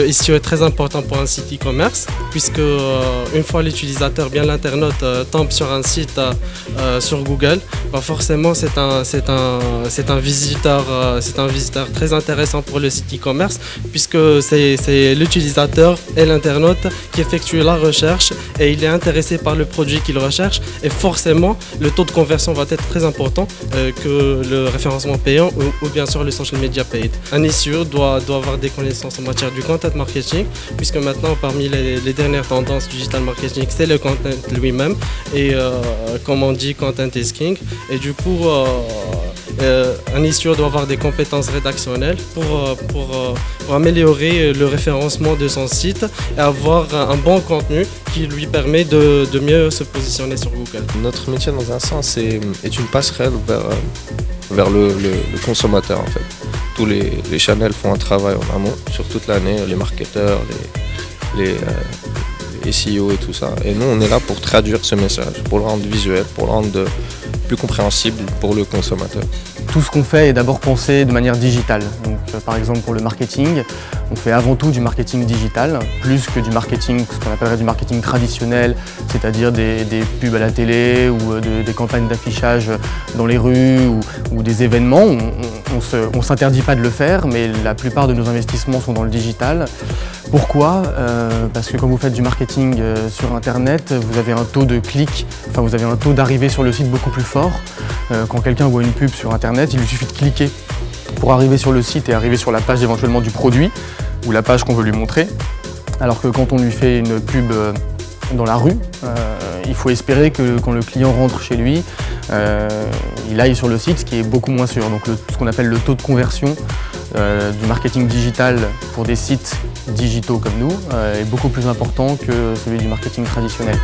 Le SEO est très important pour un site e-commerce puisque une fois l'utilisateur, bien l'internaute, tombe sur un site sur Google, forcément c'est un visiteur très intéressant pour le site e-commerce puisque c'est l'utilisateur et l'internaute qui effectuent la recherche et il est intéressé par le produit qu'il recherche et forcément le taux de conversion va être très important que le référencement payant ou bien sûr le social media paid. Un SEO doit avoir des connaissances en matière du content marketing puisque maintenant parmi les dernières tendances du digital marketing c'est le content lui-même et comme on dit content is king et du coup un SEO doit avoir des compétences rédactionnelles pour améliorer le référencement de son site et avoir un bon contenu qui lui permet de mieux se positionner sur Google. Notre métier dans un sens est une passerelle vers le consommateur en fait. Tous les channels font un travail en amont sur toute l'année, les marketeurs, les SEO et tout ça. Et nous on est là pour traduire ce message, pour le rendre visuel, pour le rendre plus compréhensible pour le consommateur. Tout ce qu'on fait est d'abord pensé de manière digitale. Donc, par exemple pour le marketing, on fait avant tout du marketing digital, plus que du marketing, ce qu'on appellerait du marketing traditionnel, c'est-à-dire des pubs à la télé ou des campagnes d'affichage dans les rues ou des événements. On ne s'interdit pas de le faire, mais la plupart de nos investissements sont dans le digital. Pourquoi ? Parce que quand vous faites du marketing sur Internet, vous avez un taux de clic, enfin vous avez un taux d'arrivée sur le site beaucoup plus fort. Quand quelqu'un voit une pub sur Internet, il lui suffit de cliquer pour arriver sur le site et arriver sur la page éventuellement du produit ou la page qu'on veut lui montrer. Alors que quand on lui fait une pub dans la rue, il faut espérer que quand le client rentre chez lui, il aille sur le site, ce qui est beaucoup moins sûr. Donc ce qu'on appelle le taux de conversion du marketing digital pour des sites digitaux comme nous est beaucoup plus important que celui du marketing traditionnel.